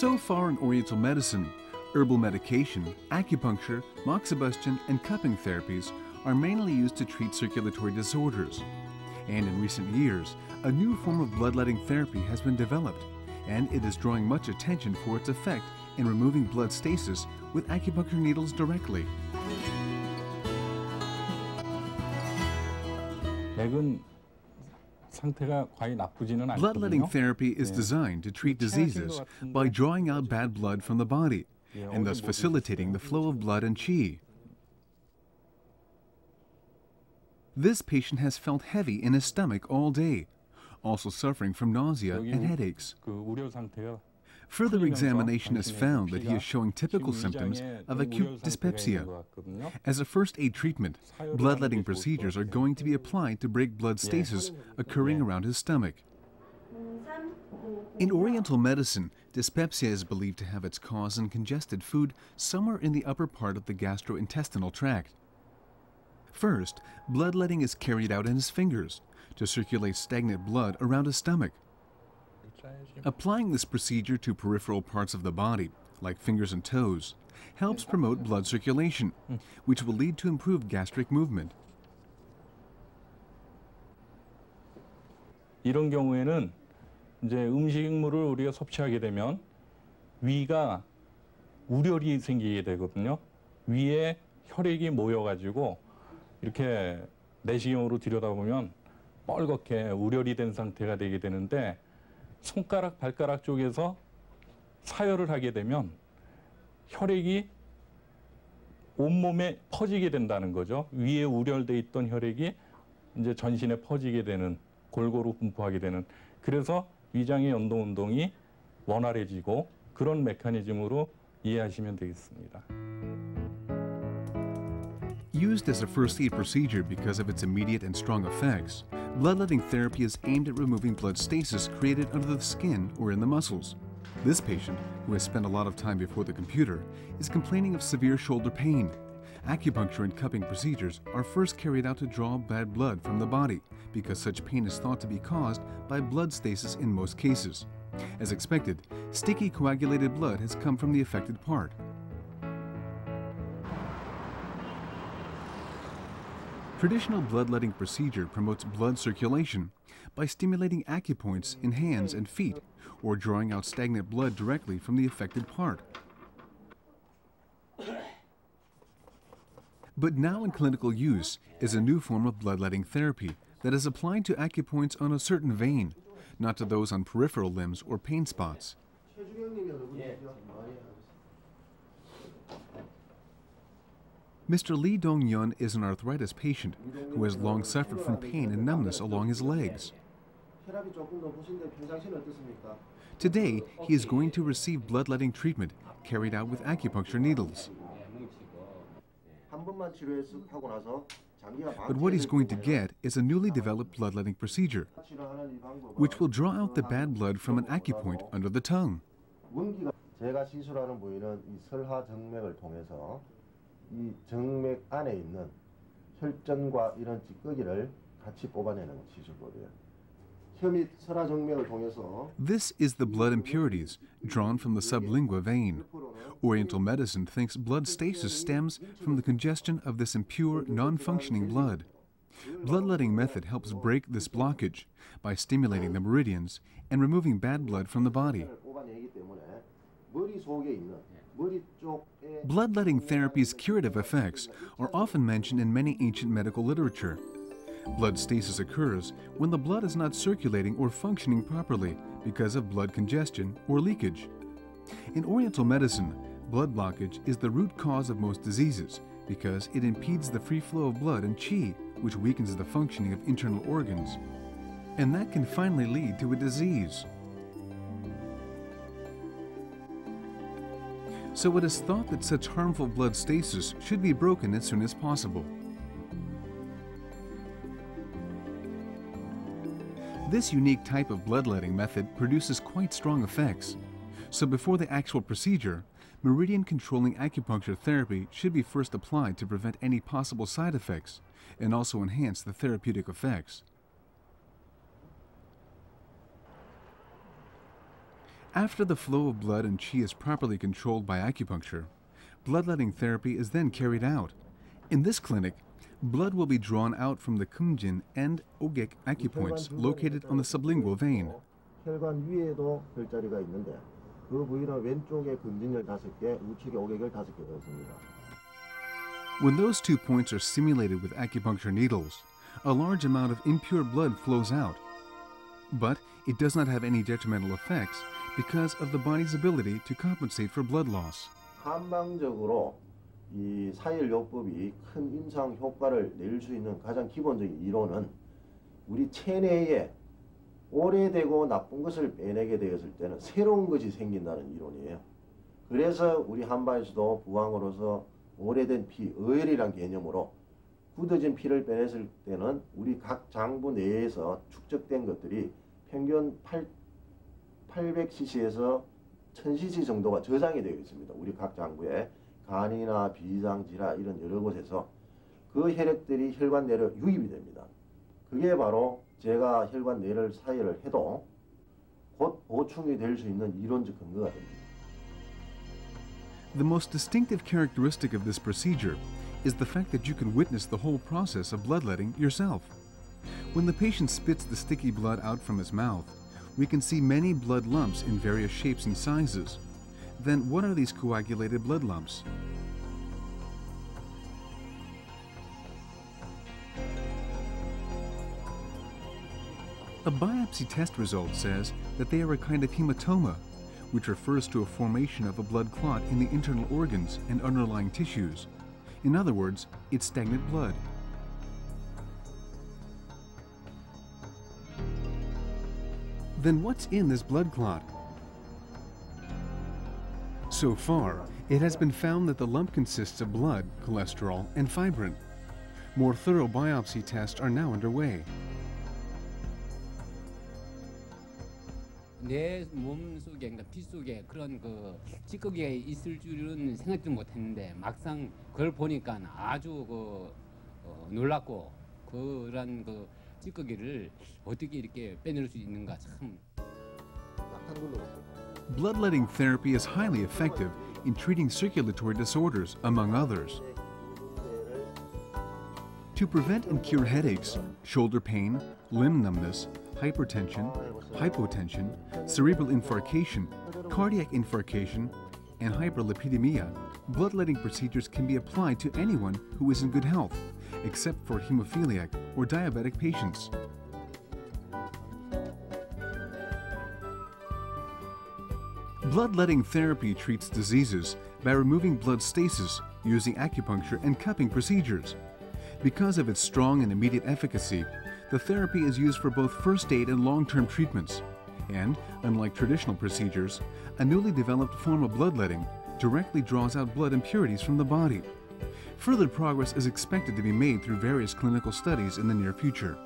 So far in Oriental medicine, herbal medication, acupuncture, moxibustion, and cupping therapies are mainly used to treat circulatory disorders. And in recent years, a new form of bloodletting therapy has been developed, and it is drawing much attention for its effect in removing blood stasis with acupuncture needles directly. Bloodletting therapy is designed to treat diseases by drawing out bad blood from the body and thus facilitating the flow of blood and qi. This patient has felt heavy in his stomach all day, also suffering from nausea and headaches. Further examination has found that he is showing typical symptoms of acute dyspepsia. As a first aid treatment, bloodletting procedures are going to be applied to break blood stasis occurring around his stomach. In Oriental medicine, dyspepsia is believed to have its cause in congested food somewhere in the upper part of the gastrointestinal tract. First, bloodletting is carried out in his fingers to circulate stagnant blood around his stomach. Applying this procedure to peripheral parts of the body, like fingers and toes, helps promote blood circulation, which will lead to improved gastric movement. 이런 경우에는 이제 음식물을 우리가 섭취하게 되면 위가 우려리 생기게 되거든요. 위에 혈액이 모여가지고 이렇게 내시경으로 들여다보면 뻘겋게 우려리 된 상태가 되게 되는데 손가락, 발가락 쪽에서 사혈을 하게 되면 혈액이 온몸에 퍼지게 된다는 거죠. 위에 우려돼 있던 혈액이 이제 전신에 퍼지게 되는, 골고루 분포하게 되는, 그래서 위장의 연동 운동이 원활해지고 그런 메커니즘으로 이해하시면 되겠습니다. Used as a first aid procedure because of its immediate and strong effects, bloodletting therapy is aimed at removing blood stasis created under the skin or in the muscles. This patient, who has spent a lot of time before the computer, is complaining of severe shoulder pain. Acupuncture and cupping procedures are first carried out to draw bad blood from the body because such pain is thought to be caused by blood stasis in most cases. As expected, sticky coagulated blood has come from the affected part. Traditional bloodletting procedure promotes blood circulation by stimulating acupoints in hands and feet or drawing out stagnant blood directly from the affected part. But now in clinical use is a new form of bloodletting therapy that is applied to acupoints on a certain vein, not to those on peripheral limbs or pain spots. Mr. Lee Dong-yeon is an arthritis patient who has long suffered from pain and numbness along his legs. Today, he is going to receive bloodletting treatment carried out with acupuncture needles. But what he's going to get is a newly developed bloodletting procedure, which will draw out the bad blood from an acupoint under the tongue. 제가 시술하는 부위는 이 설하정맥을 통해서 이 정맥 안에 있는 혈전과 이런 찌꺼기를 같이 뽑아내는 시술법이에요. 혈 및 설하정맥을 통해서 This is the blood impurities drawn from the sublingual vein. Oriental medicine thinks blood stasis stems from the congestion of this impure, non-functioning blood. Bloodletting method helps break this blockage by stimulating the meridians and removing bad blood from the body. Bloodletting therapy's curative effects are often mentioned in many ancient medical literature. Blood stasis occurs when the blood is not circulating or functioning properly because of blood congestion or leakage. In Oriental medicine, blood blockage is the root cause of most diseases because it impedes the free flow of blood and qi, which weakens the functioning of internal organs. And that can finally lead to a disease. So it is thought that such harmful blood stasis should be broken as soon as possible. This unique type of bloodletting method produces quite strong effects. So before the actual procedure, meridian controlling acupuncture therapy should be first applied to prevent any possible side effects and also enhance the therapeutic effects. After the flow of blood and qi is properly controlled by acupuncture, bloodletting therapy is then carried out. In this clinic, blood will be drawn out from the kumjin and ogek acupoints located on the sublingual vein. 혈관 위에도 별자리가 있는데 그 부위는 왼쪽에 금진혈 5개, 우측에 오객혈 5개가 있습니다. When those 2 points are stimulated with acupuncture needles, a large amount of impure blood flows out. But it does not have any detrimental effects because of the body's ability to compensate for blood loss. 한방적으로 이 사혈요법이 큰 임상 효과를 낼 수 있는 가장 기본적인 이론은 우리 체내에 오래되고 나쁜 것을 빼내게 되었을 때는 새로운 것이 생긴다는 이론이에요. 그래서 우리 한방에서도 부항으로서 오래된 피, 어혈이란 개념으로 굳어진 피를 빼냈을 때는 우리 각 장부 내에서 축적된 것들이 평균 800cc에서 1000cc 정도가 저장이 되어 있습니다. 우리 각 장부에 간이나 비장, 지라 이런 여러 곳에서 그 혈액들이 혈관 내로 유입이 됩니다. 그게 바로 제가 혈관 내를 사혈을 해도 곧 보충이 될 수 있는 이론적 근거가 됩니다. The most distinctive characteristic of this procedure is the fact that you can witness the whole process of bloodletting yourself. When the patient spits the sticky blood out from his mouth, we can see many blood lumps in various shapes and sizes. Then what are these coagulated blood lumps? A biopsy test result says that they are a kind of hematoma, which refers to a formation of a blood clot in the internal organs and underlying tissues. In other words, it's stagnant blood. Then what's in this blood clot? So far, it has been found that the lump consists of blood, cholesterol, and fibrin. More thorough biopsy tests are now underway. 내 몸 속에, 그러니까 피 속에 그런 그 찌꺼기가 있을 줄은 생각도 못했는데 막상 그걸 보니까 아주 놀랐고 그런 그 찌꺼기를 어떻게 이렇게 빼낼 수 있는가 참. Bloodletting therapy is highly effective in treating circulatory disorders, among others. To prevent and cure headaches, shoulder pain, limb numbness, hypertension, hypotension, cerebral infarction, cardiac infarction, and hyperlipidemia, bloodletting procedures can be applied to anyone who is in good health, except for hemophiliac or diabetic patients. Bloodletting therapy treats diseases by removing blood stasis using acupuncture and cupping procedures. Because of its strong and immediate efficacy, the therapy is used for both first aid and long-term treatments. And, unlike traditional procedures, a newly developed form of bloodletting directly draws out blood impurities from the body. Further progress is expected to be made through various clinical studies in the near future.